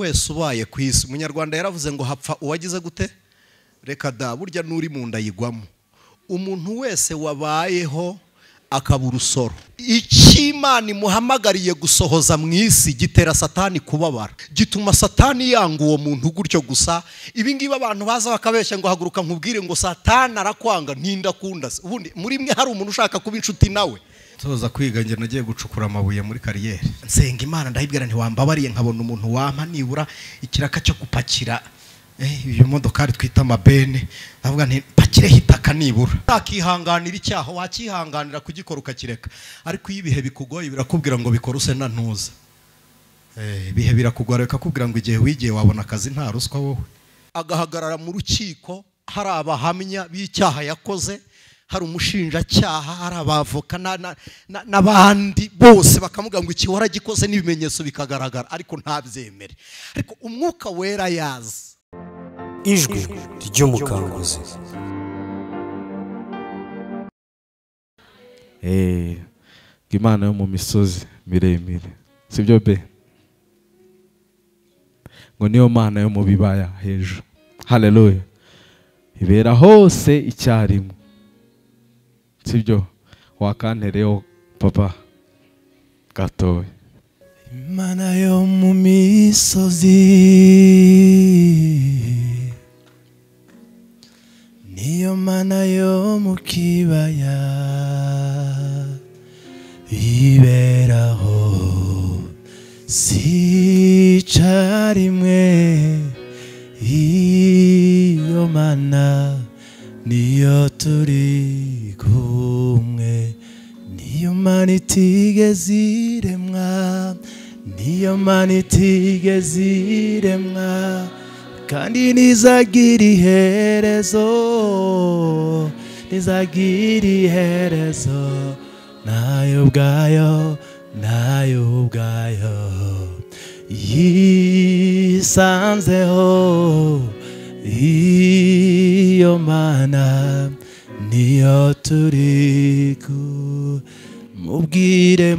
wese ubaye ku isi, umunyarwanda yaravuze ngo hapfa uwagize gute, reka da burya nuri mu nda yigwamo. Umuntu wese wabayeho akaba urusoro, Imana imuhamagariye gusohoza mu isi gitera satani kubabara, gituma satani yanga uwo muntu gutyo gusa. Ibi ngibi abantu baza bakabeshya ngo haguruka nkubwire ngo satani arakwanga ntindakunda. Ubundi muri mwe hari umuntu ushaka kuba inshuti nawe? Toza kwiga nge nagiye gucukura amabuye muri kariyeri, nsenga Imana ndahibwira ntiwambabariye nkabona umuntu wampa nibura ikiraka cyo gupakira iyo modokari twita amabene, ndavuga nti pakire hitaka nibura. Akihanganira icyaha wakihanganira kugikora ukakireka, ariko iyo ibihe bikugoye birakubwira ngo bikore use na ntuza. Ibihe birakugora bikakubwira ngo igihe wigiye wabona akazi nta ruswa wowe. Agahagarara mu rukiko, hari abahamya b'icyaha yakoze, hari umushinjacyaha, hari abavoka n'abandi bose bakamuga ngo iki waragikoze n'ibimenyetso bikagaragara, ariko ntabyemere. Ariko umwuka wera yaza. Ijwi ry'Umukanguzi. Imana yo mu misozi miremire, sibyo be? Ngo niyo Mana yo mu bibaya hejuru. Haleluya. Ibera hose icyarimwe, sibyo? Wakantereho papa gatoya. Imana yo mu misozi, niyo Mana yo mu kibaya, iberaho si icyarimwe. Iyo Mana niyo turi kumwe, niyo Mana itigeze iremwa, niyo Mana itigeze iremwa, kandi nizagira iherezo, nizagira iherezo. Nayo ubwayo, nayo ubwayo yisanzeho. Iyo Mana niyo turi kumwe. Mubwire,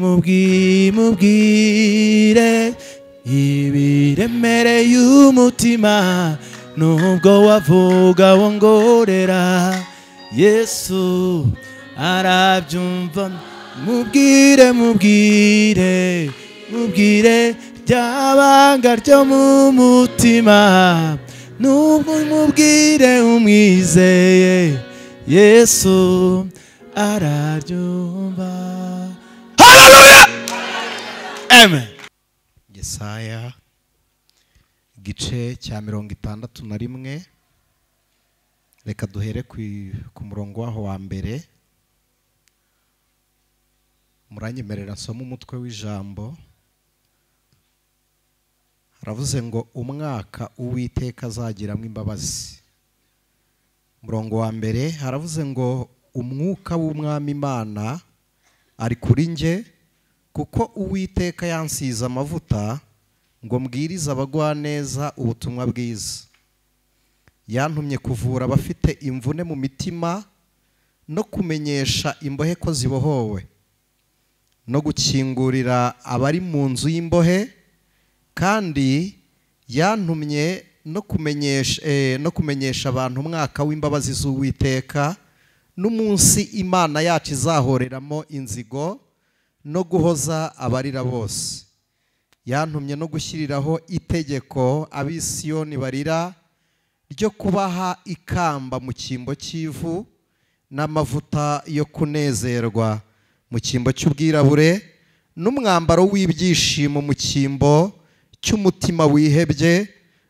mubwire ibiremereye umutima, nubwo wavuga wongorera, Yesu arabyumva. Mubwire, mubwire, mubwire ryabanga ryo mu mutima, nubwo mubwire umwizeye, Yesu araryumva. Haleluya. Amen. Yesaya igice cya 61. Reka duhere ku murongo waho wa mbere. Muranyemerera nsoma umutwe w'ijambo. Haravuze ngo umwaka Uwiteka azagiramo imbabazi. Murongo wa mbere haravuze ngo umwuka w'Umwami Imana ari kuri nge, kuko Uwiteka yansize amavuta ngo mbwirize abagwaneza ubutumwa bwiza. Yantumye kuvura abafite imvune mu mitima, no kumenyesha imbohe ko zibohowe, no gukingurira abari mu nzu y'imbohe, kandi yantumye no kumenyesha abantu umwaka w'imbabazi z'Uwiteka, n'umunsi Imana yacu izahoreramo inzigo, no guhoza abarira bose. Yantumye no gushyiriraho itegeko ab'i Siyoni barira, ryo kubaha ikamba mu cyimbo cy'ivu, n'amavuta yo kunezerwa mu cyimbo cy'ubwirabure, n'umwambaro w'ibyishimo mu cyimbo cy'umutima wihebye,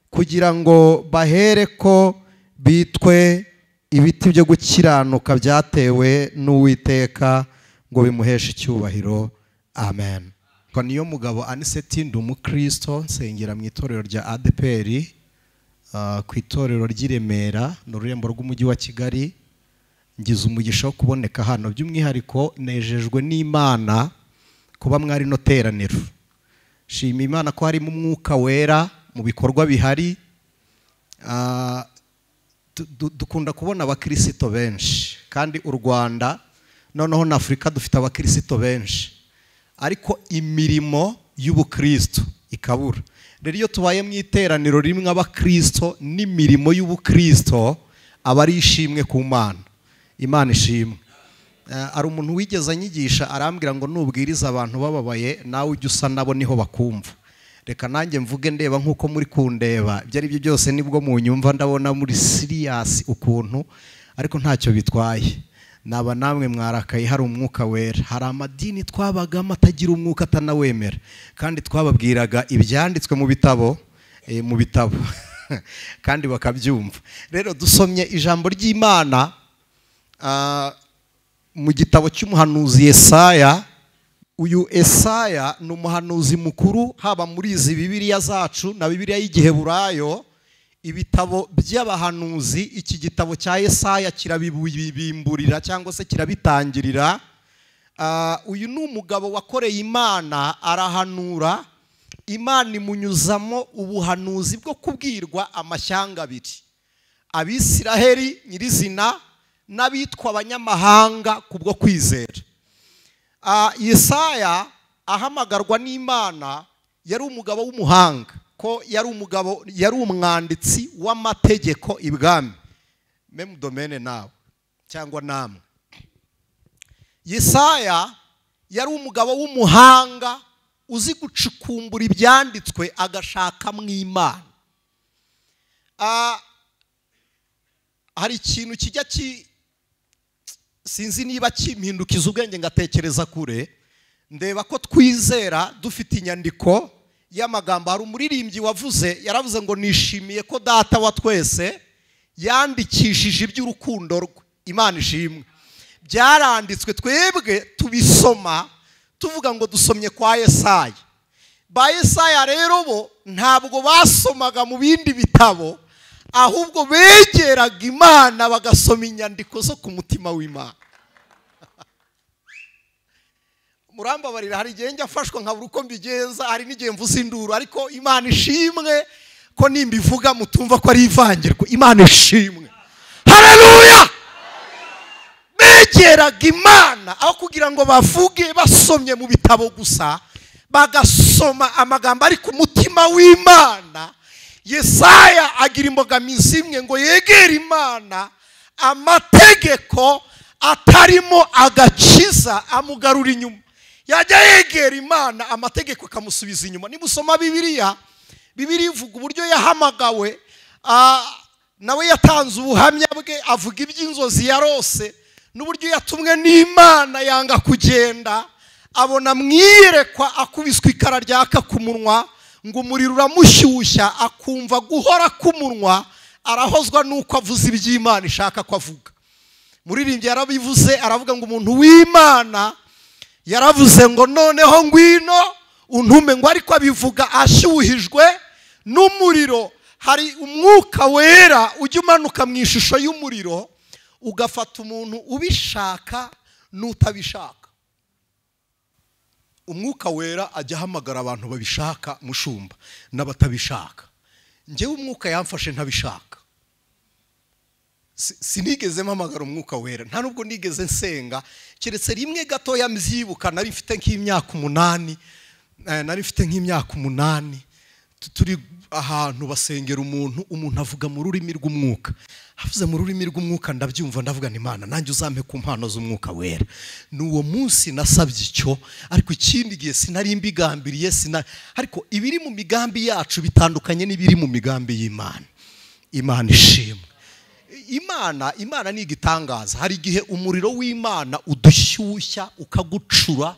kugira ngo bahere ko bitwe ibiti byo gukiranuka byatewe n'Uwiteka, ngo bimuheshe icyubahiro. Amen. Kwa Niyomugabo+2507887286, ndi umukristo, nsengera mu itorero rya ADPR, ku itorero ry'i Remera n'ururembo rw'umujyi wa Kigali. Ngize umugisha wo kuboneka hano, by'umwihariko nejejwe n'Imana kuba mwari no teraniro. Shima Imana ko harimo umwuka wera mu bikorwa bihari. Dukunda kubona abakristo benshi, kandi u Rwanda noneho na Afurika dufite abakristo benshi, ariko imirimo y'ubukristo ikabura. rero iyo tubaye mu iteraniro rimwe abakristo n'imirimo y'ubukristo aba ari ishimwe ku Mana. Imana ishimwe. Ari umuntu wigeze anyigisha arambwira ngo nubwiriza abantu bababaye nawe ujye usa nabo niho bakumva. Reka nanjye mvuge ndeba nkuko muri kundeba, ibyo ari byo byose nibwo mu nyumva ndabona muri serious ukuntu, ariko ntacyo bitwaye. Naba namwe mwarakaye, hari umwuka wera. Hari amadini twabagamo atagira umwuka atanawemera, kandi twababwiraga ibyanditswe mu bitabo kandi bakabyumva. Rero dusomye ijambo ry'Imana mu gitabo cy'umuhanuzi Yesaya. Uyu Yesaya ni umuhanuzi mukuru haba muri izi Bibiliya zacu na Bibiliya y'Igiheburayo, ibitabo by'abahanuzi. Iki gitabo cya Yesaya kirabibimburira cyangwa se kirabitangirira. Uyu ni umugabo wakoreye Imana, arahanura. Imana imunyuzamo ubuhanuzi bwo kubwirwa amashyanga abiri, Abisiraheli nyirizina n'abitwa abanyamahanga kubwo kwizera. Yesaya ahamagarwa n'Imana yari umugabo w'umuhanga, ko yari umwanditsi w'amategeko ibwami, meme domaine nawe cyangwa namwe. Yesaya yari umugabo w'umuhanga uzi gucukumbura ibyanditswe agashaka mu Imana. Hari ikintu kijya sinzi niba kimpindukiza ubwenge ngatekereza kure, ndeba ko twizera dufite inyandiko y'amagambo. Hari umuririmbyi yaravuze ngo nishimiye ko data wa twese yandikishije iby'urukundo rwe. Imana ishimwe. Byaranditswe, twebwe tubisoma tuvuga ngo dusomye kwa Yesaya. Ba Yesaya rero bo ntabwo basomaga mu bindi bitabo, ahubwo begeraga Imana bagasoma inyandiko zo ku mutima w'Imana. Murambabarira, hari igihe njya afashwa nkabura uko mbigenza, hari n'igihe mvuza induru, ariko Imana ishimwe ko nimbivuga mutumva ko ari ivangirwa. Imana ishimwe. Haleluya. Begeraga Imana aho kugira ngo bavuge basomye mu bitabo gusa, bagasoma amagambo ari ku mutima w'Imana. Yesaya agira imbogamizi imwe, ngo yegera Imana amategeko atarimo agakiza amugarura inyuma. Yajya yegera Imana amategeko akamusubiza inyuma. Nimusoma Bibiliya ivuga uburyo yahamagawe, nawe yatanze ubuhamya bwe, avuga iby'inzozi yarose n'uburyo yatumwe n'Imana yanga kugenda, abona mwiyerekwa akubiswe ikara ryaka ku munwa, ngo umuriro uramushyushya, akumva guhora k'umunwa, arahozwa nuko avuze iby'Imana ishaka ko avuga. Muririmbyi yarabivuze, aravuga ngo umuntu w'Imana yaravuze ngo noneho ngwino untume, ngo ariko abivuga ashyuhijwe n'umuriro. Hari umwuka wera ujya umanuka mu ishusho y'umuriro, ugafata umuntu ubishaka n'utabishaka. Umwuka wera ajya ahamagara abantu babishaka, mushumba, n'abatabishaka. Njyewe umwuka yamfashe ntabishaka. Sinigeze mpamagara umwuka wera, nta nubwo nigeze nsenga, keretse rimwe gatoya mbyibuka. Nari mfite nk'imyaka 8, turi ahantu basengera umuntu avuga mu rurimi rw'umwuka. Havuze mu rurimi rw'umwuka ndabyumva, ndavuga ni Imana nanjye uzampe ku mpano z'umwuka wera. N'uwo munsi nasabye icyo, ariko ikindi gihe sinari mbigambiriye, ariko ibiri mu migambi yacu bitandukanye n'ibiri mu migambi y'Imana. Imana ishimwe. Imana ni igitangaza. Hari igihe umuriro w'Imana udushyushya ukagucura,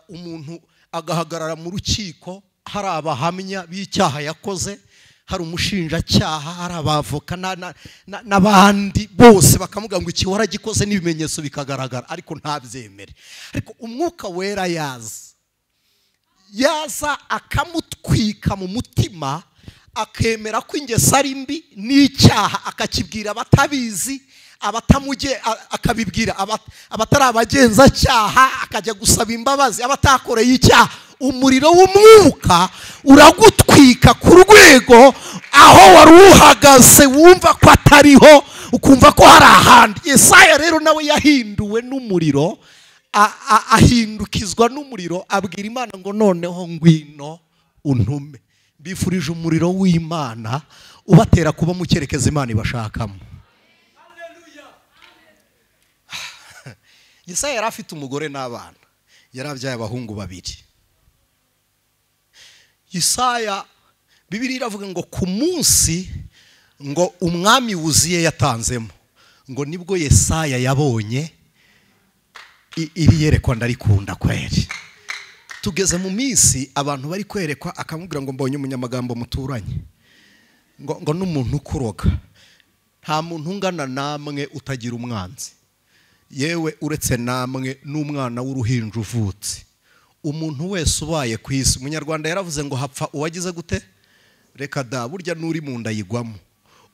umuntu agahagarara mu rukiko, hari abahamya b'icyaha yakoze, hari umushinjacyaha, hari abavoka n'abandi bose bakamuga ngo iki waragikoze n'ibimenyetso bikagaragara, ariko ntabyemere. Ariko umwuka wera yaza akamutwika mu mutima, akemera ko ingeso ari mbi n'icyaha, akakibwira abatabizi, akabibwira abatari abagenzacyaha, akajya gusaba imbabazi abatakoreye icyaha. Umuriro w'umwuka uragutwika ku rwego aho wari uhagaze wumva ko atariho, ukumva ko hari ahandi. Yesaya rero nawe yahinduwe n'umuriro, ahindukizwa n'umuriro, abwira Imana ngo noneho ngwino untume. bifurije umuriro w'Imana ubatera kuba mu cyerekezo Imana ibashakamo. Yesaya yari afite umugore n'abana, yarabyaye abahungu 2. Yesaya Bibiliya iravuga ngo ku munsi ngo umwami wuziye yatanzemo, ngo nibwo Yesaya yabonye iri yerekwa ndarikunda kweri. Tugeze mu minsi abantu bari kwerekwa akamubwira ngo mbonye umunyamagambo muturanye, ngo n'umuntu ukuroga. Nta muntu ungana namwe utagira umwanzi, yewe uretse namwe n'umwana w'uruhinja uvutse. Umuntu wese ubaye ku isi, Umunyarwanda yaravuze ngo hapfa uwagize gute, reka da burya n'uri mu nda yigwamo.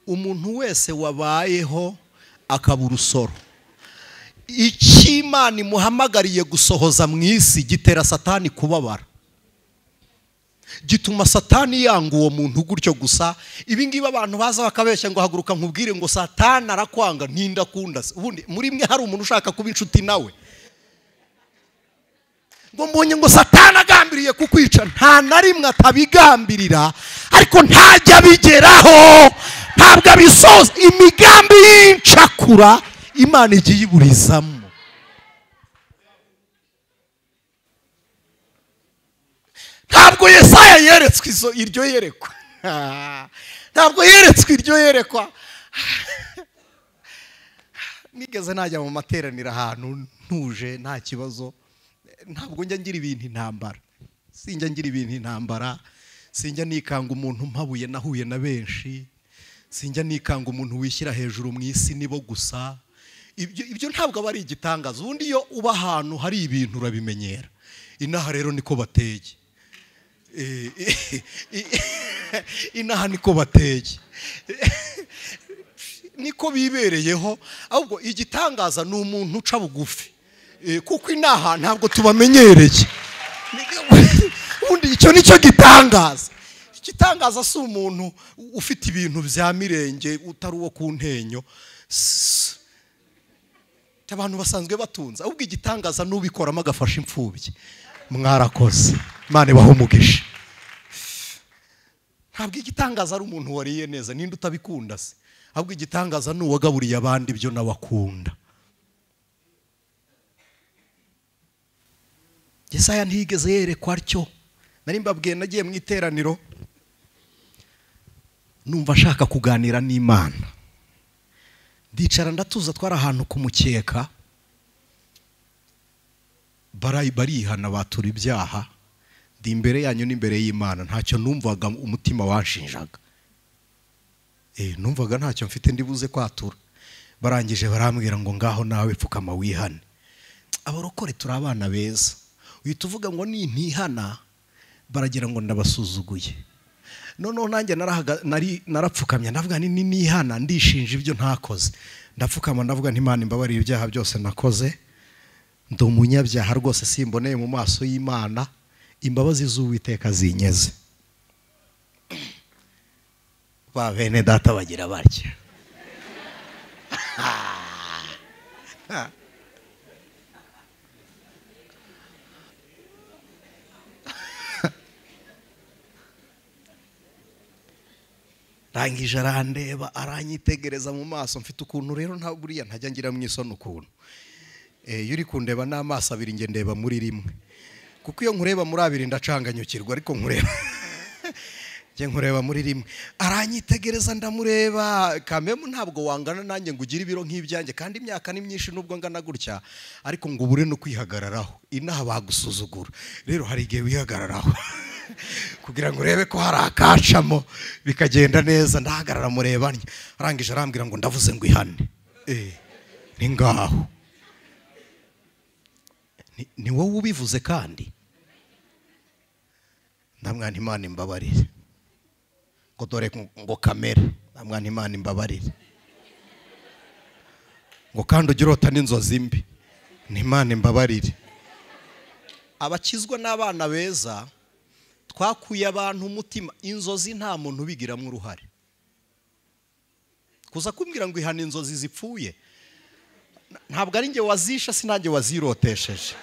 Umuntu wese wabayeho akabura urusoro, icy'Imana imuhamagariye gusohoza mu isi gitera Satani kubabara, gituma Satani yanga uwo muntu gutyo gusa. Ibi ngibi abantu baza bakabeshya ngo haguruka nkubwire ngo Satani arakwanga ntindakunda. Ubundi muri mwe hari umuntu ushaka kuba inshuti nawe? Ngo mbonye ngo Satani agambiriye kukwica. Nta na rimwe atabigambirira, ariko ntajya bigeraho, ntabwo abisoza. Imigambi y'incakura Imana igiye iburizamo. Ntabwo Yesaya yeretswe iryo yerekwa, ntabwo yeretswe iryo yerekwa. Nigeze najya mu materaniro ahantu ntuje nta kibazo, ntabwo njya ngira ibintu intambara, sinjya ngira ibintu intambara, sinjya nikanga umuntu mpabuye nahuye na benshi, sinjya nikanga umuntu wishyira hejuru mu isi nibo gusa. Ibyo ntabwo aba ari igitangaza. Ubundi iyo uba ahantu hari ibintu urabimenyera. Inaha rero niko bateye, inaha niko bateye, niko bibereyeho. Ahubwo igitangaza ni umuntu uca bugufi, kuko inaha ntabwo tubamenyereye. Ubundi icyo nicyo gitangaza. Igitangaza si umuntu ufite ibintu bya mirenge utari uwo ku ntenyo, abantu basanzwe batunze. Ahubwo igitangaza n'ubikoramo agafasha imfubyi. Mwarakoze, Imana ibahe umugisha. Ntabwo igitangaza ari umuntu wariye neza, ninde utabikunda se? Ahubwo igitangaza ni uwagaburiye abandi ibyo nawe akunda. Yesaya ntiyigeze yerekwa atyo. Nari mbabwiye nagiye mu iteraniro numva nshaka kuganira n'Imana, ndicara ndatuza. Twari ahantu ku mukeka, barihana batura ibyaha, ndi imbere yanyu n'imbere y'Imana. Ntacyo numvaga umutima wanshinjaga, numvaga ntacyo mfite ndibuze kwatura. Barangije barambwira ngo ngaho nawe pfukama wihane. Abarokore turi abana beza, uhita uvuga ngo nintihana baragira ngo ndabasuzuguye. Noneho nanjye narapfukamye ndavuga nihana ndishinja ibyo ntakoze. Ndapfukama ndavuga nti Imana imbabarire ibyaha byose nakoze, ndi umunyabyaha rwose, simboneye mu maso y'Imana, imbabazi z'Uwiteka zinyeze. Ba bene data bagira batya. Rangije arandeba aranyitegereza mu maso. Mfite ukuntu rero nta buriya ntajya ngira mu isoni ukuntu. Iyo uri kundeba n'amaso abiri nge ndeba muri rimwe, kuko iyo nkureba muri abiri ndacanganyukirwa, ariko nkureba muri rimwe. Aranyitegereza ndamureba. Kamemu ntabwo wangana nanjye ngo ugire ibiro nk'ibyanjye, kandi imyaka ni myinshi nubwo ngana gutya, ariko ngo ubure no kwihagararaho. Inaha bagusuzugura, rero hari igihe wihagararaho kugira ngo urebe ko hari akacamo bikagenda neza. Ndahagarara mureba ntya. Arangije arambwira ngo ndavuze ngo ihane. Ni ngaho, ni wowe ubivuze kandi? Ndamwana Imana imbabarire. Ngo dore ngo kamera. Ndamwana Imana imbabarire. Ngo kandi ujye urota n'inzozi mbi. Imana imbabarire. Abakizwa n'abana beza twakuye abantu umutima. Inzozi nta muntu ubigiramo uruhare. Kuza kumbwira ngo ihana inzozi zipfuye, ntabwo ari njye wazisha, sinanjye wazirotesheje.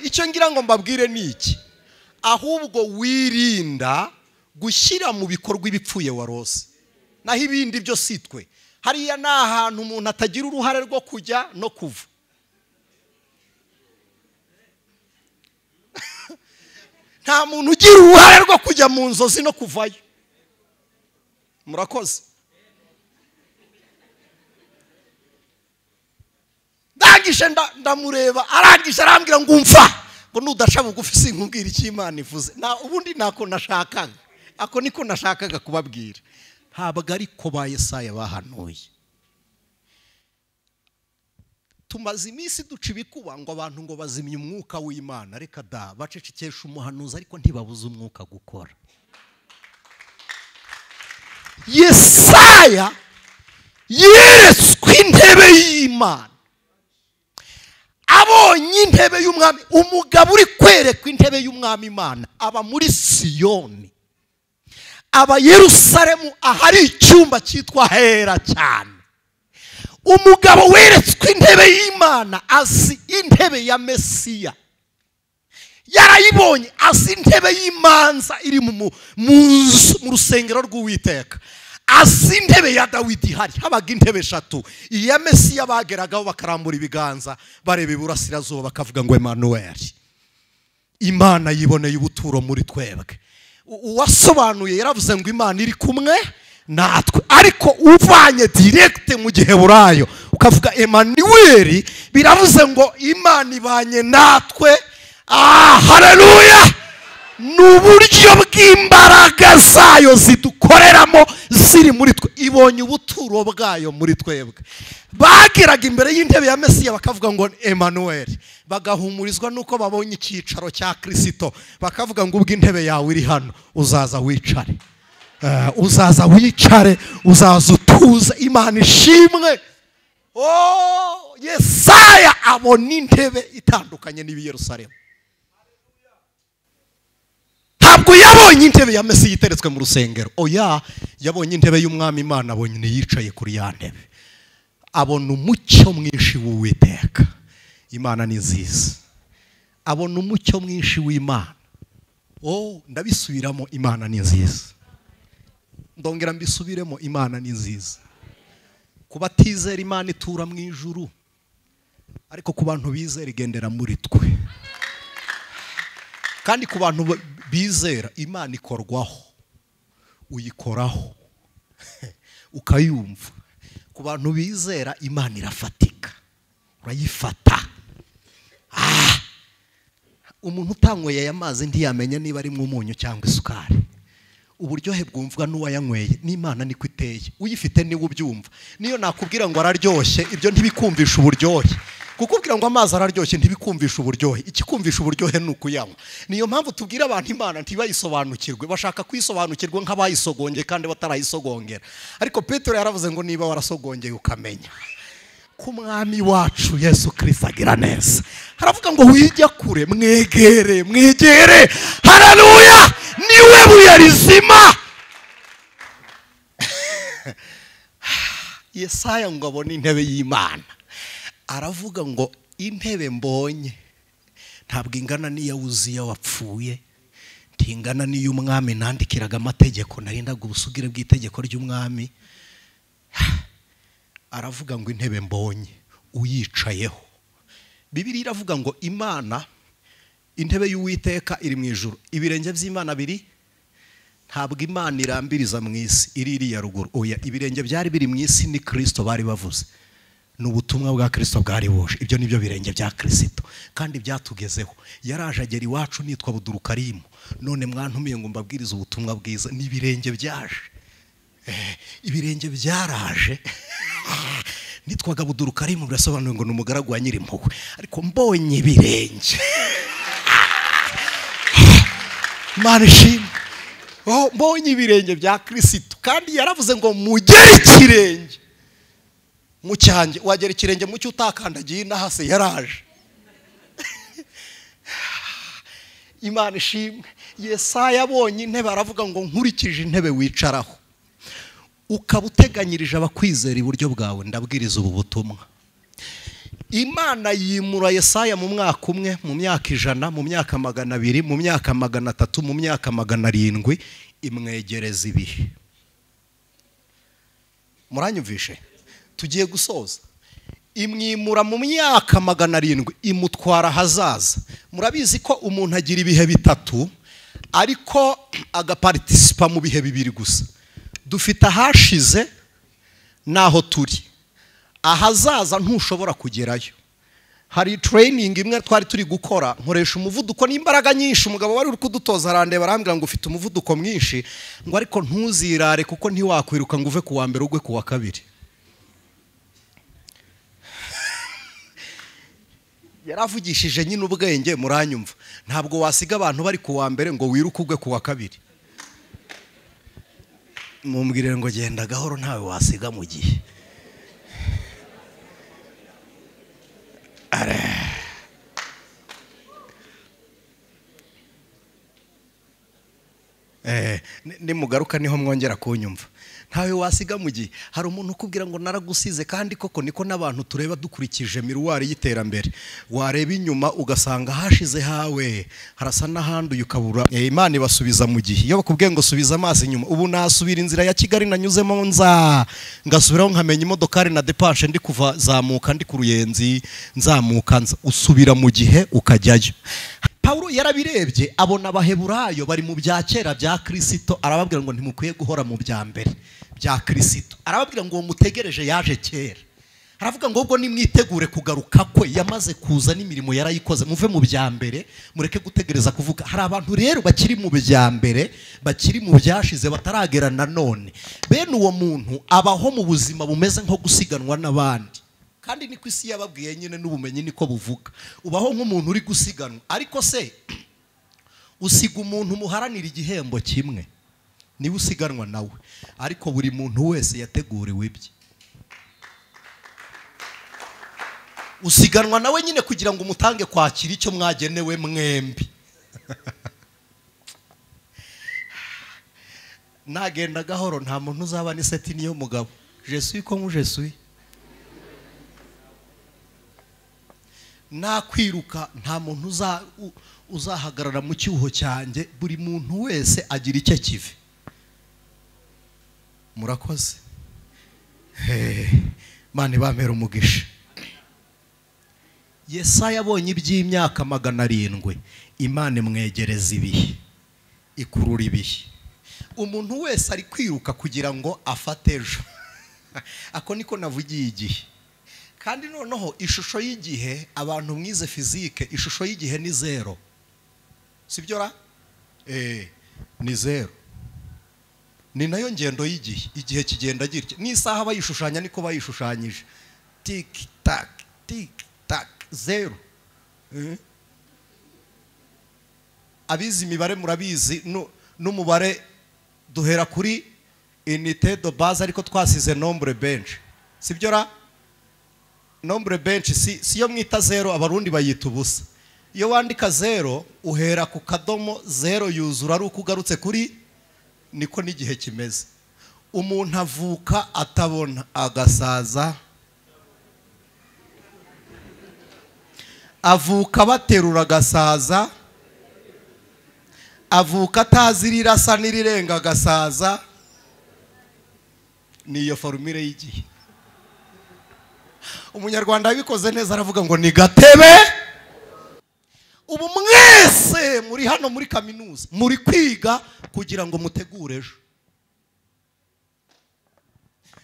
icyo ngira ngo mbabwire ni iki, ahubwo wirinda gushyira mu bikorwa ibipfuye warose, naho ibindi byo sitwe. Hariya ni ahantu umuntu atagira uruhare rwo kujya no kuva. Nta muntu ugira uruhare rwo kujya mu nzozi no kuvayo. Murakoze. Ndangije ndamureba, arangije arambwira ngo umva, ngo nudasha bugufi sinkubwira icyo Imana ivuze. Ubundi nako nashakaga, ako niko nashakaga kubabwira. Ntabwo ariko ba Yesaya bahanuye. Tumaze iminsi duca ibikuba ngo abantu ngo bazimye umwuka w'Imana. Reka da, bacecekesha umuhanuzi ariko ntibabuze umwuka gukora. Yesaya yeretswe intebe y'Imana, abonye intebe y'umwami. Umugabo uri kwerekwa intebe y'umwami Imana aba muri Siyoni, aba Yerusalemu, ahari icyumba cyitwa hera cyane. Umugabo weretswe intebe y'Imana azi intebe ya Mesiya, yarayibonye azi intebe y'imanza iri mu rusengero rw'Uwiteka, azi intebe ya Dawidi. Habaga intebe 3, iya Mesiya bageragaho bakarambura ibiganza bareba iburasirazuba bakavuga ngo Emmanuel, Imana yiboneye ubuturo muri twebwe. Uwasobanuye yaravuze ngo Imana iri kumwe natwe, ariko uvanye direct mu Giheburayo ukavuga Emmanuel, biravuze ngo Imana ibanye natwe. Haleluya! N'uburyo bw'imbaraga zayo zidukoreramo ziri muri twe, ibonye ubuturo bwayo muri twebwe. Bageraga imbere y'intebe ya Mesiya bakavuga ngo Emmanuel, bagahumurizwa nuko babonye icyicaro cya Christo, bakavuga ngo ubwo intebe yawe iri hano uzaza wicare. Uzaza wicare, uzaza utuze. Imana ishimwe. Yesaya abona intebe itandukanye n'ibi Yerusalemu. Ntabwo yabonye intebe ya Mesiya iteretswe mu rusengero, oya, yabonye intebe y'umwami Imana, abonye yicaye kuri ya ntebe. Abona umucyo mwinshi w'Uwiteka. Imana ni nziza. Abona umucyo mwinshi w'Imana. Ndabisubiramo, Imana ni nziza. Ndongera mbisubiremo, Imana ni nziza. Kubatizera Imana itura mu ijuru, ariko ku bantu bizera igendera muri twe. Kandi ku bantu bizera Imana ikorwaho, uyikoraho ukayumva. Ku bantu bizera Imana irafatika, urayifata. Umuntu utanyweye amazi ntiyamenya niba ari mu munyu cyangwa isukari. Uburyohe bwumvwa n'uwayanyweye, n'Imana niko iteye. Uyifite niwe ubyumva. Niyo nakubwira ngo araryoshye, ibyo ntibikumvisha uburyohe. Kukubwira ngo amazi araryoshye ntibikumvisha uburyohe, ikikumvisha uburyohe ni ukuyanywa. Niyo mpamvu tubwira abantu Imana ntibayisobanukirwe, bashaka kwisobanukirwa nk'abayisogongeye kandi batarayisogongera. Ariko Petero yaravuze ngo niba warasogongeye ukamenya ko umwami wacu Yesu Kristo agira neza. Haravuga ngo wijya kure, mwegere. Haleluya! Niwe buye rizima. Yesaya ngo abone intebe y'Imana, aravuga ngo intebe mbonye ntabwo ingana n'iya Uziya wapfuye, ntingana n'iy'umwami nandikiraga amategeko, narindaga ubusugire bw'itegeko ry'umwami. Aravuga ngo intebe mbonye uyicayeho. Bibiliya iravuga ngo Imana, intebe y'Uwiteka iri mu ijuru, ibirenge by'Imana biri. Ntabwo Imana irambiriza mu isi iri ya ruguru, oya, ibirenge byari biri mu isi ni Kristo bari bavuze. N'ubutumwa bwa Kristo bwari buje, ibyo nibyo birenge bya Kristo kandi byatugezeho. Yaraje agera iwacu nitwa Budurukarimu, none mwantumiye ngo mbabwirize ubutumwa bwiza. N'ibirenge byaje, ibirenge byaraje. Nitwaga Budurukarimu, birasobanuye ngo n'umugaragu wa Nyirimpuhwe, ariko mbonye ibirenge. Imana ishimwe. Mbonye ibirenge bya Kristo, kandi yaravuze ngo mugere ikirenge mu cyanjye. Wagera ikirenge mu cyo utakandagiye nahase, yaraje. Imana ishimwe. Yesaya abonye intebe aravuga ngo nkurikije intebe wicaraho, ukaba uteganyirije abakwizera iburyo bwawe, ndabwiriza ubu butumwa. Imana yimura Yesaya mu mwaka umwe, mu myaka 100, mu myaka 200, mu myaka 300, mu myaka 700, imwegereza ibihe. Muranyumvishe? Tugiye gusoza. Imwimura mu myaka 700, imutwara hazaza. Murabizi ko umuntu agira ibihe bitatu, ariko agaparticipa mu bihe bibiri gusa. Dufite ahashize naho turi. Ahazaza ntushobora kugerayo. Hari training imwe twari turi gukora, nkoresha umuvuduko n'imbaraga nyinshi. Umugabo wari uri kudutoza arandeba arambwira ngo ufite umuvuduko mwinshi, ngo ariko ntuzirare kuko ntiwakwiruka ngo uve ku wa mbere ugwe ku wa kabiri. Yaravugishije nyine ubwenge, muranyumva. Ntabwo wasiga abantu bari ku wa mbere ngo wiruke ugwe ku wa kabiri. Mumbwire ngo genda gahoro, ntawe wasiga mu gihe. Nimugaruka niho mwongera kunyumva. Ntawe wasiga mu gihe. Hari umuntu ukubwira ngo naragusize, kandi koko niko n'abantu tureba dukurikije miruwari y'iterambere. Wareba inyuma ugasanga hashize hawe harasa n'ahandi ukabura. Imana ibasubiza mu gihe. Iyo bakubwiye ngo subiza amaso inyuma, ubu nasubira inzira ya Kigali nanyuzemo ngasubiraho nkamenya imodokari na depanche ndi kuva zamuka ndi ku Ruyenzi nzamuka usubira mu gihe ukajyayo. Paulo yarabirebye abona abaheburayo bari mu bya kera bya Kristo, arababwira ngo ntimukwiye guhora mu bya mbere bya Kristo. Arababwira ngo mutegereje yaje kera. Aravuga ngo ubwo nimwitegure kugaruka kwe, yamaze kuza n'imirimo yarayikoze, muve mu bya mbere mureke gutegereza kuvuga. Hari abantu rero bakiri mu bya mbere, bakiri mu byashize bataragera nanone. Bene uwo muntu abaho mu buzima bumeze nko gusiganwa n'abandi. Kandi niko isi yababwiye nyine n'ubumenyi niko buvuga. Ubaho nk'umuntu uri gusiganwa, ariko se usiga umuntu muharanira igihembo kimwe, niwe usiganwa nawe. Ariko buri muntu wese yateguriwe ibye. Usiganwa nawe nyine kugira ngo umutange kwakira icyo mwagenewe mwembi. Nagenda gahoro, nta muntu uzaba Ev.Anicet Niyomugabo. Je suis comme je suis. Nakwiruka nta muntu uzahagarara mu cyuho cyanjye. Buri muntu wese agira icyo kive. Murakoze. Mane bamera umugisha. Yesaya abonye iby'imyaka 700, Imana imwegereza ibihe, ikurura ibihe. Umuntu wese ari kwiruka kugira ngo afate ejo. Ako niko navugiye igihe. Kandi noneho ishusho y'igihe, abantu mwize fizike, ishusho y'igihe ni 0. Sibyo ra? Ni 0. Ni nayo ngendo y'igihe. Igihe kigenda gitya. N'isaha bayishushanya niko bayishushanyije. Tik tak tik tak 0. Abizi imibare murabizi, n'umubare duhera kuri unité de base, ariko twasize nombre bench. Sibyo ra? Nombre bench si yo mwita 0, abarundi bayita ubusa. Iyo wandika 0 uhera ku kadomo 0 yuzura ari ukugarutse kuri, niko n'igihe kimeze. Umuntu avuka atabona, agasaza. Avuka baterura agasaza. Avuka atazirira asa n'irirenga agasaza. Niyo formule y'igihe. Umunyarwanda yabikoze neza, aravuga ngo ni gatebe. Ubu mwese muri hano muri kaminuza muri kwiga kugira ngo mutegure ejo.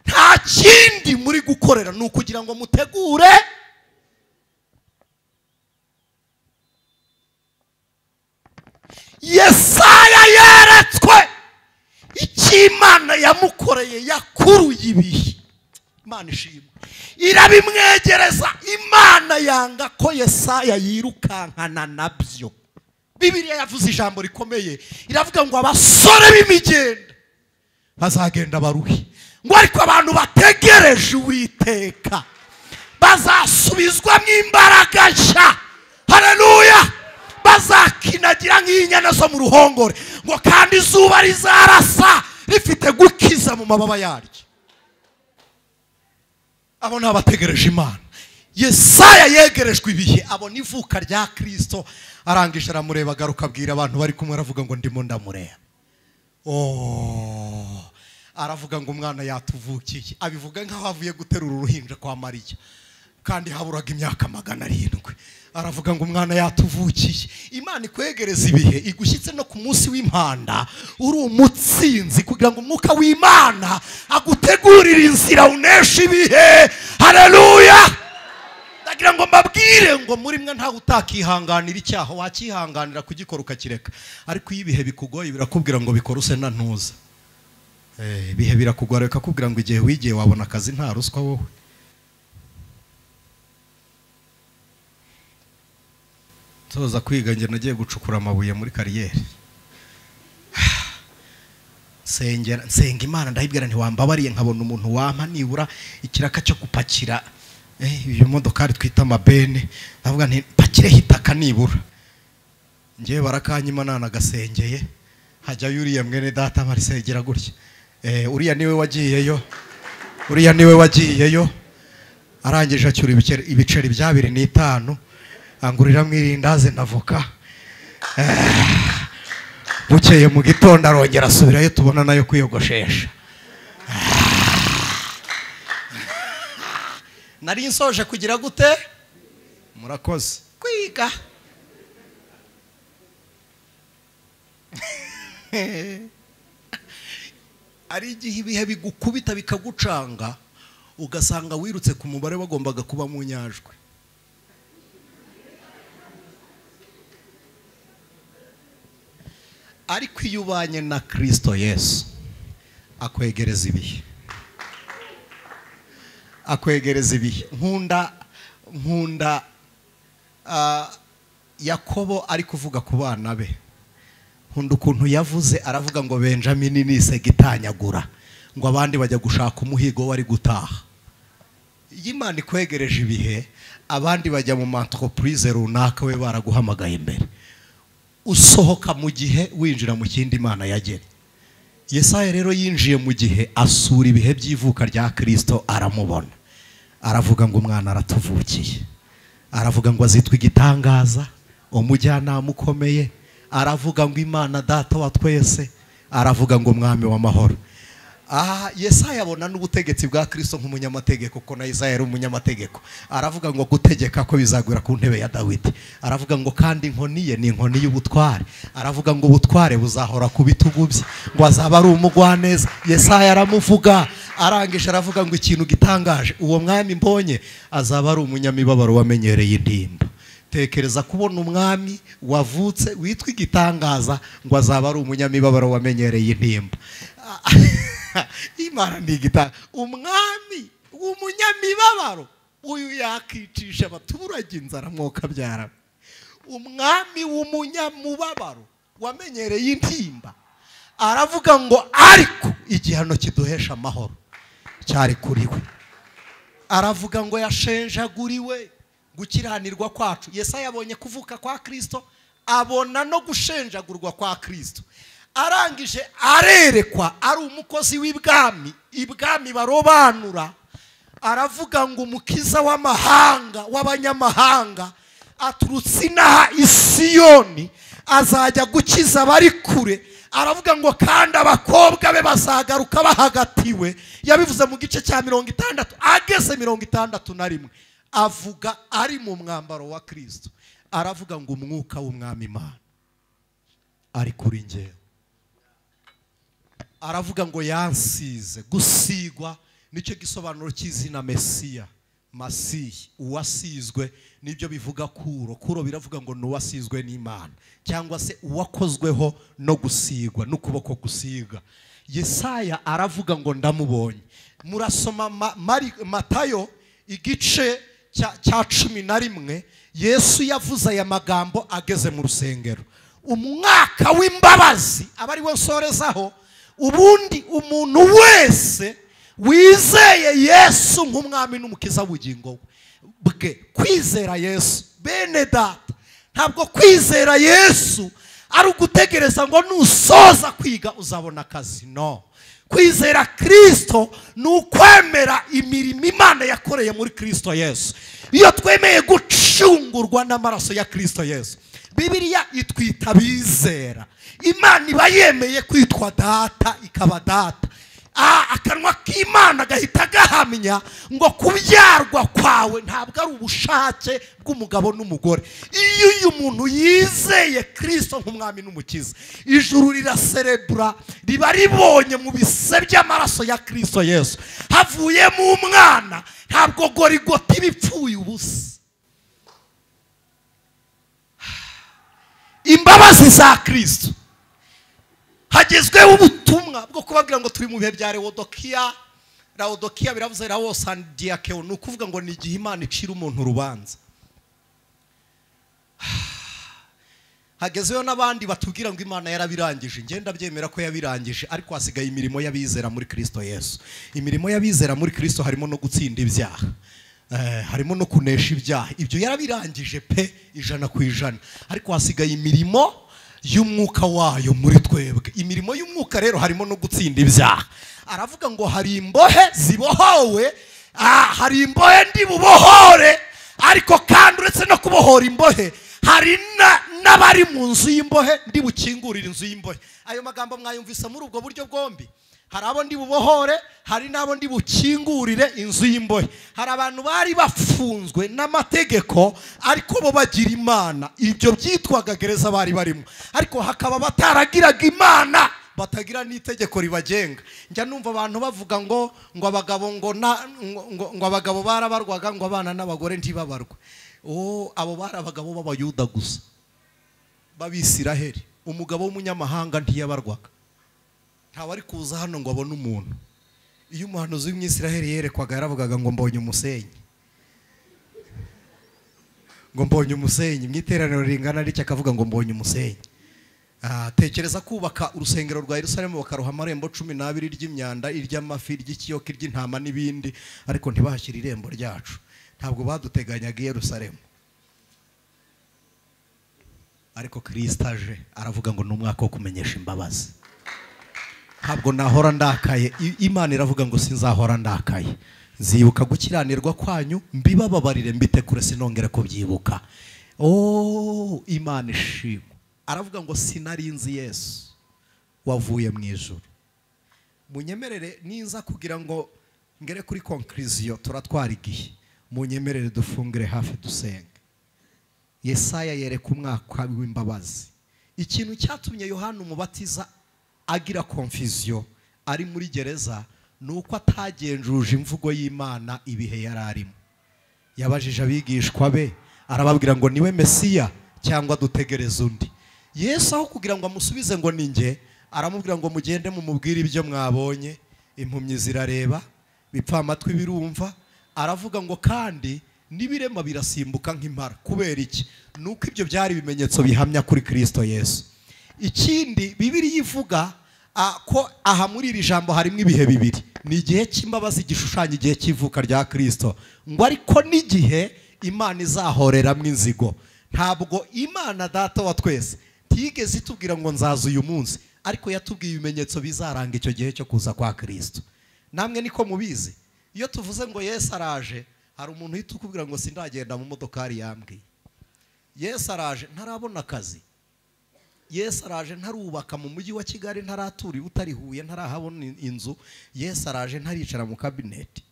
Nta kindi muri gukorera, ni ukugira ngo mutegure. Yesaya yeretswe icyo Imana yamukoreye, yakuruye ibihe. Imana ishimwe. Irabimwegereza. Imana yanga ko Yesaya yirukankana nabyo. Bibiliya yavuze ijambo rikomeye, iravuga ngo abasore b'imigenda bazagenda baruhi, ngo ariko abantu bategereje Uwiteka bazasubizwamo imbaraga nshya. Haleluya. Bazakinagira nk'inyana zo mu ruhongore, ngo kandi izuba rizarasa rifite gukiza mu mababa yaryo. Abo nabategereje Imana. Yesaya yegerejwe ibihe abona ivuka rya Kristo, arangije aramureba agaruka abwira abantu bari kumwe, aravuga ngo ndimo ndamureba. Aravuga ngo umwana yatuvukiye. Abivuga nkaho avuye guterura uruhinja kwa Mariya, kandi haburaga imyaka 700. Aravuga ngo umwana yatuvukiye. Imana ikwegereza ibihe, igushyitse no ku munsi w'impanda uri umutsinzi, kugira ngo umwuka w'Imana agutegurire inzira unesha ibihe. Haleluya! Ndagira ngo mbabwire ngo muri mwe ntawe utakihanganira icyaha, wakihanganira kugikora ukakireka, ariko iyo ibihe bikugoye birakubwira ngo bikora use na ntuza. Ibihe birakugora bikakubwira ngo igihe wigiye wabona akazi nta ruswa wowe. Toza kwiga nge nagiye gucukura amabuye muri kariyeri. Senga Imana ndahibwira nti wambabariye nkabona umuntu wampa nibura ikiraka cyo gupakira iyo modokari twita amabene, ndavuga nti pakire hitaka nibura. Ngiye barakanyima nanagasengeye, hajya yuriye mwene data marisegera gutya. Uriya niwe wagiyeyo, arangije acyura ibiceri bya 2.5, angurira mwirindaze navoka. Bukeye mu gitondo arongera asubirayo, tubona nayo kwiyogoshesha. Nari nsoje kugira gute? Murakoze kwiga. Ari igihe ibihe bigukubita bikagucanga, ugasanga wirutse ku mubare bagombaga kuba mu nyajwe. Ariko iyo ubanye na Kristo Yesu akwegereza ibihe, nkunda Yakobo ari kuvuga ku bana be. Nkunda ukuntu yavuze, aravuga ngo Benjamin nise gitanyagura, ngo abandi bajya gushaka umuhigo wari gutaha. Imana ikwegereje ibihe, abandi bajya mu entreprise runaka, we baraguhamagaye imbere. Usohoka mu gihe winjira mu kindi Imana yagene. Yesaya rero yinjiye mu gihe, asura ibihe by'ivuka rya Kristo, aramubona. Aravuga ngo umwana aratuvukiye. Aravuga ngo azitwa igitangaza, umujyanama ukomeye. Aravuga ngo Imana data wa twese. Aravuga ngo umwami w'amahoro. Yesaya abona n'ubutegetsi bwa Kristo nk'umunyamategeko, ko na Yesaya ari umunyamategeko. Aravuga ngo gutegeka ko bizagwira ku ntebe ya Dawidi. Aravuga ngo kandi inkoni ye ni inkoni y'ubutware. Aravuga ngo ubutware buzahora ku bitugu bye, ngo azaba ari umugwaneza. Yesaya aramuvuga, arangije aravuga ngo ikintu gitangaje, uwo mwami mbonye azaba ari umunyamibabaro wamenyereye indimba. Tekereza kubona umwami wavutse witwa igitangaza, ngo azaba ari umunyamibabaro wamenyereye indimba. Imana ndigita umwami w'umunyamibabaro, uyu yakicisha abaturage inzara mwoka byara. Umwami w'umunyamubabaro wamenyereye intimba, aravuga ngo ariko igihano kiduhesha amahoro cyari kuri we. Aravuga ngo yashenjaguriwe gukiranirwa kwacu. Yesaya yabonye kuvuka kwa Kristo, abona no gushenjagurwa kwa Kristo. Arangije arerekwa ari umukozi w'ibwami, ibwami barobanura. Aravuga ngo umukiza w'amahanga, w'abanyamahanga, aturutse inaha Isiyoni, azajya gukiza abari kure. Aravuga ngo kandi abakobwa be bazagaruka bahagatiwe. Yabivuze mu gice cya 60, ageze 61. Avuga ari mu mwambaro wa Kristo. Aravuga ngo umwuka w'umwami Imana ari kuri njyewe. Aravuga ngo yansize. Gusigwa nicyo gisobanuro cy'izina Mesiya, Masihi, uwasizwe. Nibyo bivuga kuro biravuga ngo nuwasizwe n'Imana, cyangwa se uwakozweho no gusigwa n'ukuboko gusiga. Yesaya aravuga ngo ndamubonye. Murasoma Matayo igice cya 11. Yesu yavuze aya magambo ageze mu rusengero. Umwaka w'imbabazi abari we nsorezaho. Ubundi umuntu wese wizeye Yesu nk'umwami n'umukiza w'ubugingo bwe, kwizera Yesu bene data, ntabwo kwizera Yesu ari ugutegereza ngo nusoza kwiga uzabona akazi. No, kwizera Kristo ni ukwemera imirimo Imana yakoreye muri Kristo Yesu. Iyo twemeye gucungurwa n'amaraso ya Kristo Yesu, Bibiliya itwita bizera. Imana iba yemeye kwitwa data, ikaba data. Akanwa k'Imana gahita gahamya ngo kubyarwa kwawe ntabwo ari ubushake bw'umugabo n'umugore. Iyo uyu muntu yizeye Kristo nk'umwami n'umukiza, ijuru riraserebura, riba ribonye mu bise by'amaraso ya Kristo Yesu havuyemo umwana. Ntabwo gorigota ibipfuye ubusa. Imbabazi za Kristo hagezweho ubutumwa bwo kubabwira ngo turi mu bihe bya Laodikiya biravuze Laodikiya ni ukuvuga ngo ni igihe Imana icira umuntu urubanza. Hagezeho n'abandi batubwira ngo Imana yarabirangije. Ngenda byemera ko yabirangije, ariko hasigaye imirimo y'abizera muri Kristo Yesu. Imirimo y'abizera muri Kristo harimo no gutsinda ibyaha, harimo no kunesha ibyaha. Ibyo yarabirangije pe 100%, ariko hasigaye imirimo y'umwuka wayo muri twebwe. Imirimo y'umwuka rero harimo no gutsinda ibyaha. Aravuga ngo hari imbohe zibohowe, hari imbohe ndi bubohore, ariko kandi uretse no kubohora imbohe hari n'abari mu nzu y'imbohe ndi bukingurira inzu y'imbohe. Ayo magambo mwayumvise muri ubwo buryo bwombi. Hari abo ndi bubohore, hari n'abo ndi bukingurire inzu y'imbohe. Hari abantu bari bafunzwe n'amategeko ariko bo bagira Imana. Ibyo byitwaga gereza bari barimo. Ariko hakaba bataragiraga Imana, batagira n'itegeko ribagenga. Njya numva abantu bavuga ngo abagabo ngo abagabo barabarwaga, ngo abana n'abagore ntibabarwe. Abo bari abagabo b'Abayuda gusa, b'Abisiraheli. Umugabo w'umunyamahanga ntiyabarwaga. Ntawari kuza hano ngo abone umuntu. Iyo umuhanuzi w'Umwisiraheli yerekwaga yaravugaga ngo mbonye umusenyi, ngo mbonye umusenyi. Mu iteraniro ringana ricyo akavuga ngo mbonye umusenyi. Tekereza kubaka urusengero rwa Yerusalemu bakaruha amarembo 12 ry'imyanda, iry'amafi, iry'ikiyoka, iry'intama n'ibindi, ariko ntibahashyira irembo ryacu. Ntabwo baduteganyaga i Yerusalemu. Ariko Kristo aje aravuga ngo ni umwaka wo kumenyesha imbabazi. Ntabwo nahora ndakaye. Imana iravuga ngo sinzahora ndakaye. Nzibuka gukiranirwa kwanyu, mbibababarire mbite kure sinongere kubyibuka. Imana ishimwe. Aravuga ngo sinarinzi Yesu wavuye mu ijuru. Munyemerere ninza kugira ngo ngere kuri conclusion, turatwara igihe. Munyemerere dufungire hafi dusenge. Yesaya yereka umwaka w'imbabazi. Ikintu cyatumye Yohana umubatiza agira confusion ari muri gereza nuko atagenjuje imvugo y'Imana ibihe yararimo. Yabajije abigishwa be, arababwira ngo niwe Mesiya cyangwa dutegereza undi. Yesu aho kugira ngo amusubize ngo ninjye, aramubwira ngo mugende mumubwire ibyo mwabonye. Impumyi zirareba, bipfa amatwi birumva. Aravuga ngo kandi n'ibirema birasimbuka nk'impara. Kubera iki? Nuko ibyo byari ibimenyetso bihamya kuri Kristo Yesu. Ikindi Bibiliya ivuga ko aha muri iri jambo harimo ibihe bibiri. Ni igihe cy'imbabazi gishushanya igihe cy'ivuka rya Kristo, ngo ariko n'igihe Imana izahoreramo inzigo. Ntabwo Imana data wa twese tigeze itubwira ngo nzaza uyu munsi, ariko yatubwiye ibimenyetso bizaranga icyo gihe cyo kuza kwa Kristo. Namwe niko mubizi. Iyo tuvuze ngo Yesu araje, hari umuntu uhita ukubwira ngo sindagenda mu modokari yambwiye. Yesu araje ntarabona akazi. Yesu araje ntarubaka mu mujyi wa Kigali, ntaratura utarihuye, ntarahabona inzu. Yesu araje ntaricara mu kabineti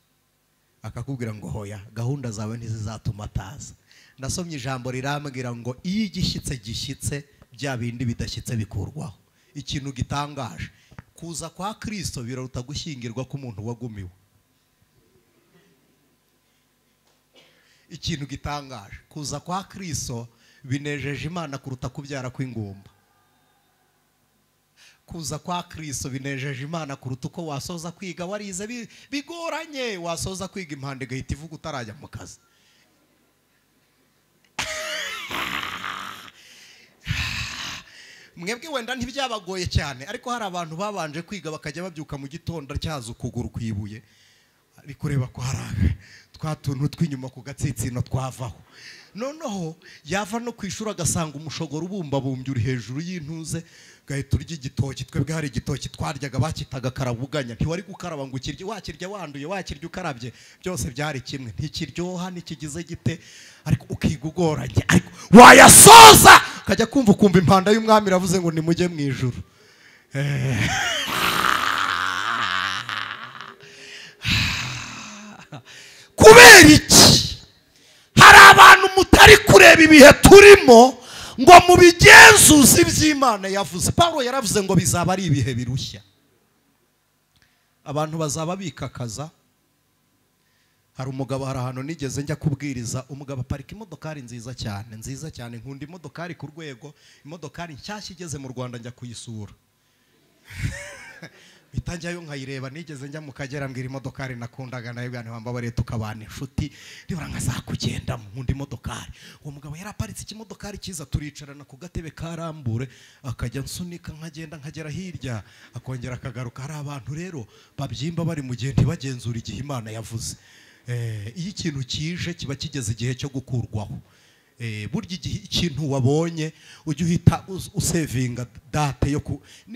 akakubwira ngo hoya gahunda zawe ntizizatuma ataza. Ndasomye ijambo rirambwira ngo iyo igishyitse gishyitse bya bindi bidashyitse bikurwaho. Ikintu gitangaje, kuza kwa Kristo biraruta gushyingirwa k'umuntu wagumiwe. Ikintu gitangaje, kuza kwa Kristo binejeje Imana kuruta kubyara kw'ingumba. Kuza kwa Kristo binejeje Imana kuruta uko wasoza kwiga warize bigoranye, wasoza kwiga impande gahita ivuga utarajya mu kazi. Mwebwe wenda ntibyabagoye cyane, ariko hari abantu babanje kwiga bakajya babyuka mu gitondo cyaza ukuguru kwibuye. ari kureba ko haraga twa tuntu tw'inyuma ku gatsitsino twavaho. Noneho yava no kwishura agasanga umushogoro ubumbabumbye uri hejuru y'intuze, gahita urya igitoki. Twebwe hari igitoki twaryaga bakitaga karabuganya, ntiwari gukaraba ngo ukirye, wakirya wanduye, wakirya ukarabye, byose byari kimwe, ntikiryoha ntikigize gite, ariko ukiga ugoranye, ariko wayasoza ukajya kumva impanda y'umwami iravuze ngo nimujye mu ijuru. Kubera iki hari abantu mutari kureba ibihe turimo ngo mubigenzuze iby'Imana yavuze? Paulo yaravuze ngo bizaba ari ibihe birushya, abantu bazaba bikakaza. Hari umugabo, hari ahantu nigeze njya kubwiriza, umugabo aparika imodokari nziza cyane, nkunda imodokari ku rwego, imodokari nshyashya igeze mu Rwanda njya kuyisura. Bitangiyeyo nkayireba, nigeze njya mu Kagera mbwira imodokari nakundaga nayo bwana bambabare tukabana inshuti, ndibura nkazakugendamo, nkunda imodokari. Uwo mugabo yari aparitse ikimodokari cyiza, turicarana ku gatebe karambure, akajya nsunika nkagenda nkagera hirya, akongera akagaruka. Hari abantu rero babyimba bari mu gihe ntibagenzura igihe Imana yavuze. Iyo ikintu kije kiba kigeze igihe cyo gukurwaho. Burya igihe ikintu wabonye ujye uhita usevinga date yo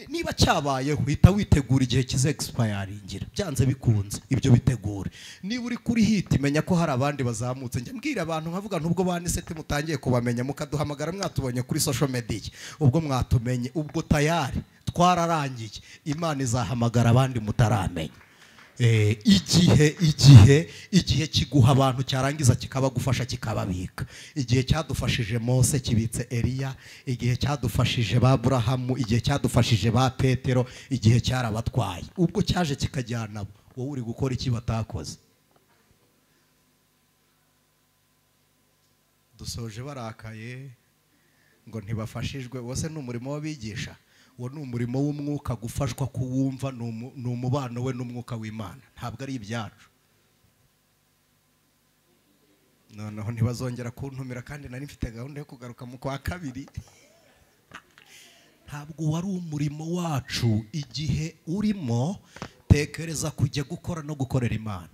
niba cyabayeho uhita witegura igihe kize expiringira, byanze bikunze ibyo bitegure. Niba uri kuri hit menya ko hari abandi bazamutse. Njye mbwira abantu nkavuga nubwo banisete mutangiye kubamenya mukaduhamagara mwatubonye kuri social media, ubwo mwatumenye ubwo tayari twararangiye, Imana izahamagara abandi mutaramenya. Igihe kiguha abantu cyarangiza kikabagufasha kikababika. Igihe cyadufashije Mose kibitse Eliya, igihe cyadufashije ba Aburahamu, igihe cyadufashije ba Petero, igihe cyarabatwaye. Ubwo cyaje kikajyana wowe uri gukora iki batakoze? Dusoje barakaye ngo ntibafashijwe. Wose ni umurimo w'abigisha, uwo ni umurimo w'umwuka gufashwa kuwumva, ni umubano we n'umwuka w'Imana, ntabwo ari ibyacu. Noneho ntibazongera kuntumira, kandi nari mfite gahunda yo kugaruka mu kwa kabiri. Ntabwo wari umurimo wacu. Igihe urimo tekereza kujya gukora no gukorera Imana,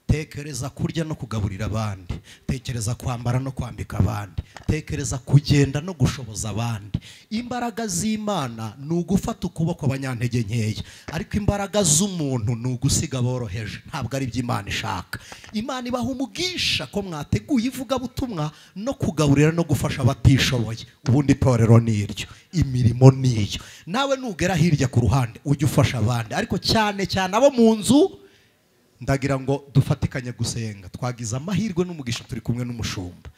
tekereza kurya no kugaburira abandi, tekereza kwambara no kwambika abandi, tekereza kugenda no gushoboza abandi. Imbaraga z'Imana ni ugufata ukuboko abanyantege nkeya, ariko imbaraga z'umuntu ni ugusiga boroheje. Ntabwo ari iby'Imana ishaka. Imana ibaha umugisha ko mwateguye ivugabutumwa no kugaburira no gufasha abatishoboye. Ubundi itorero ni iryo, imirimo niyo. Nawe nugera hirya ku ruhande ujye ufasha abandi, ariko cyane cyane abo mu nzu. Ndagira ngo dufatikanye gusenga. Twagize amahirwe n'umugisha turi kumwe n'umushumba.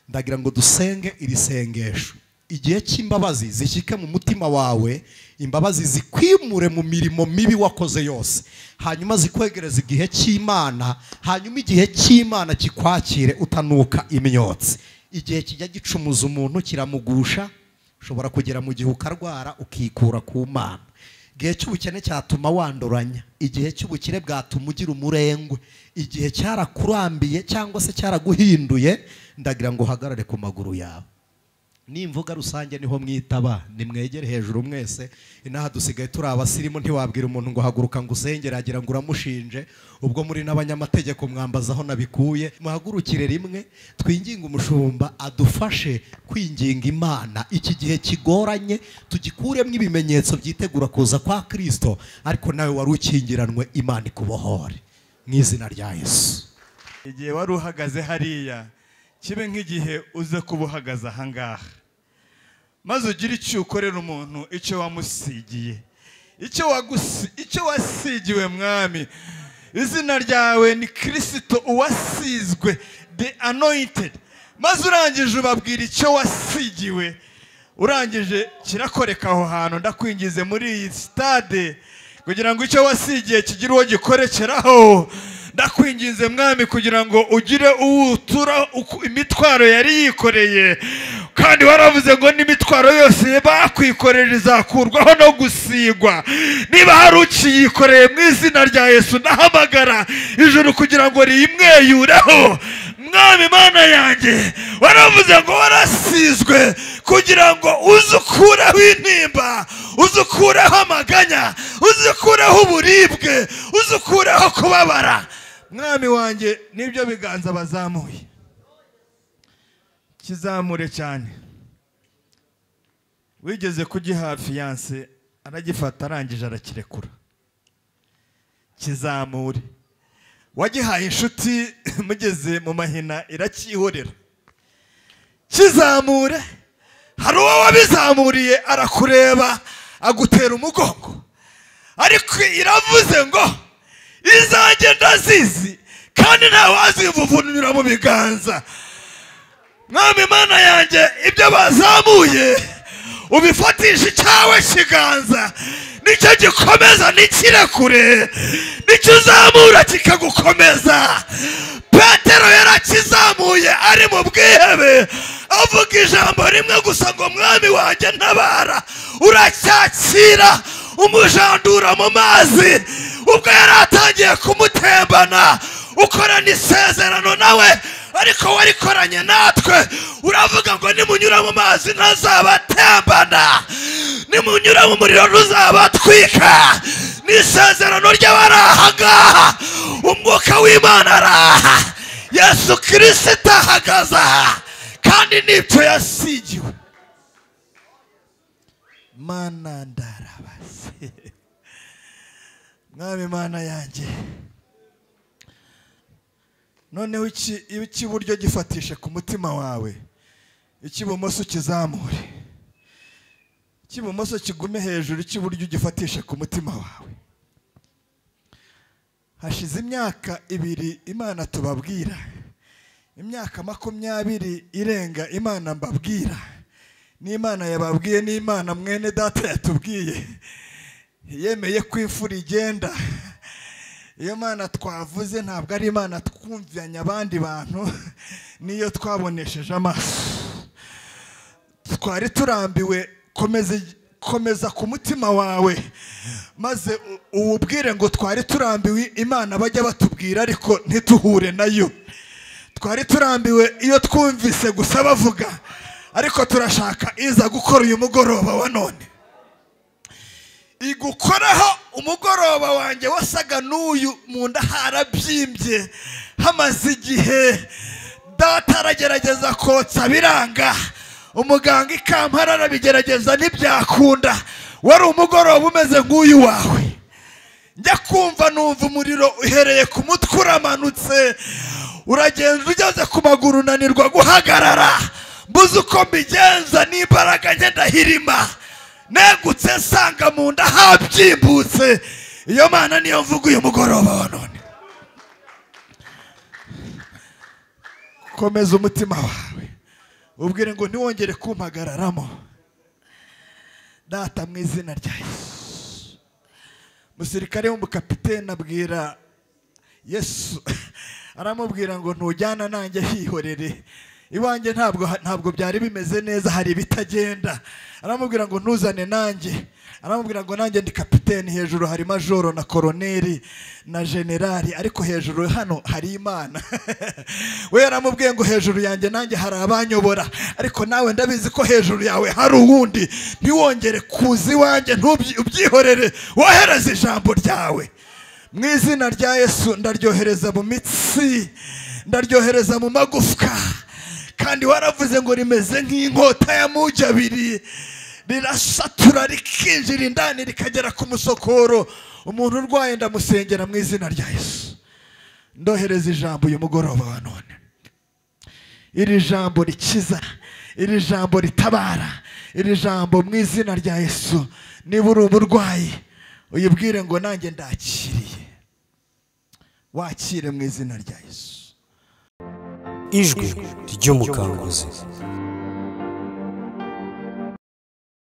Ndagira ngo dusenge iri sengesho. Igihe cy'imbabazi zishyike mu mutima wawe, imbabazi zikwimure mu mirimo mibi wakoze yose, hanyuma zikwegereza igihe cy'Imana, hanyuma igihe cy'Imana kikwakire utanuka imyotsi. Igihe kijya gicumuza umuntu kiramugusha, ushobora kugera mu gihe ukarwara ukikura ku Mana. Igihe cy'ubukene cyatuma wanduranya, igihe cy'ubukire bwatuma ugira umurengwe, igihe cyarakurambiye cyangwa se cyaraguhinduye. Ndagira ngo uhagarare ku maguru yawe. Nimvuga rusange niho mwitaba, nimwegere hejuru mwese. Inaha dusigaye turi abasirimu, ntiwabwira umuntu ngo haguruka ngo usengere agira ngo uramushinje. Ubwo muri n'abanyamategeko mwambaza aho nabikuye. Muhagurukire rimwe twinginga umushumba adufashe kwinginga Imana iki gihe kigoranye, tugikuremo ibimenyetso byitegura kuza kwa Kristo, ariko nawe wari ukingiranwe Imana ikubohore mu izina rya Yesu. Igihe wari uhagaze hariya kibe nk'igihe uze kuba uhagaze ahangaha, maze ugire icyo ukorera umuntu, icyo wamusigiye, icyo wasigiwe Mwami. Izina ryawe ni Christo uwasizwe, the anointed. Maze urangije ubabwira icyo wasigiwe, urangije kirakoreka aho hantu. Ndakwingize muri iyi stade kugira ngo icyo wasigiye kigire uwo gikorekeraho. Ndakwinginze Mwami kugira ngo ugire uwutura imitwaro yari yikoreye, kandi waravuze ngo n'imitwaro yose bakwikorera izakurwaho no gusigwa. Niba hari ukiyikoreye mu izina rya Yesu, ndahamagara ijuru kugira ngo riyimweyureho. Mwami Mana yanjye, waravuze ngo warasizwe kugira ngo uzukureho intimba, uzukureho amaganya, uzukureho uburibwe, uzukureho kubabara. mwami wanjye nibyo biganza bazamuye kizamure cyane. Wigeze kugiha fiance aragifata arangije arakirekura. Kizamure. Wagihaye inshuti mugeze mu mahina irakihorera. Kizamure. Hari uwo wabizamuriye arakureba agutera umugongo, ariko iravuze ngo izanjye ndazizi kandi ntawazivuvunira mu biganza. Mwami Mana yanjye ibyo bazamuye ubifatisha icyawe kiganza, nicyo gikomeza ntikirekure, nicyo uzamura kikagukomeza. Petero yarakizamuye ari mu bwihebe avuga ijambo rimwe gusa ngo mwami wanjye ntabara. Uracyakira umujandura mu mazi. Ubwo yaratangiye kumutembana ukorana isezerano nawe, ariko warikoranye natwe. Uravuga ngo nimunyura mu mazi ntazabatembana, nimunyura mu muriro ntuzabatwika. Ni isezerano ry'abari aha ngaha. Umwuka w'Imana araha, Yesu Kristo ahagaze aha, kandi nibyo yasigiwe. Mana ndarabase. Mwami Mana yanjye, noneho icy'iburyo gifatishe ku mutima wawe, icy'ibumoso kizamure. Icy'ibumoso kigume hejuru, icy'iburyo gifatishe ku mutima wawe. Hashize imyaka 2 Imana tubabwira, imyaka 20 irenga Imana mbabwira. N'Imana yababwiye, n'Imana mwene data yatubwiye. Yemeye ko imfura igenda. Iyo Mana twavuze ntabwo ari Imana twumvanye abandi bantu, niyo twabonesheje amaso. Twari turambiwe. Komeza ku mutima wawe, maze ubwire ngo twari turambiwe Imana bajya batubwira ariko ntituhure nayo. Twari turambiwe iyo twumvise gusa bavuga, ariko turashaka iza gukora uyu mugoroba wa none. Igukoraho umugoroba wanjye wasaga n'uyu mu nda harabyimbye hamaze igihe. Data aragerageza kotsa biranga, umuganga ikampara arabigerageza ntibyakunda. Wari umugoroba umeze nk'uyu wawe. Njya kumva numva umuriro uhereye ku mutwe uramanutse, uragenda ugeze ku maguru unanirwa guhagarara. Mbuze uko mbigenza, n'imbaraga ngenda hirima. Negutse nsanga mu nda habyimbutse. Iyo Mana niyo mvuga uyu mugoroba wa none. Komeza umutima wawe, ubwire ngo ntiwongere kumpagararamo. Data mu izina rya Yesu. Musirikare w'umukapiteni abwira Yesu, aramubwira ngo ntujyana nanjye hihorere. Iwanjye ntabwo byari bimeze neza, hari ibitagenda. Aramubwira ngo ntuzane nanjye. Aramubwira ngo nanjye ndi kapiteni, hejuru hari majoro na koroneri na generali, ariko hejuru hano hari Imana. We yaramubwiye ngo hejuru yanjye nanjye hari abanyobora, ariko nawe ndabizi ko hejuru yawe hari uwundi. Ntiwongere kuza iwanjye, ntubyihorere, wohereze ijambo ryawe. Mu izina rya Yesu ndaryohereza mu mitsi, ndaryohereza mu magufwa. Kandi waravuze ngo rimeze nk'inkota ya mugi abiri, rirasatura rikinjira indani rikagera ku musokoro. Umuntu urwaye ndamusengera mu izina rya Yesu. Ndohereza ijambo uyu mugoroba wa none. Iri jambo rikiza, iri jambo ritabara, iri jambo mu izina rya Yesu. Niba uri umurwayi uyibwire ngo nanjye ndakiriye. Wakire mu izina rya Yesu. Ijwi ry'Umukanguzi.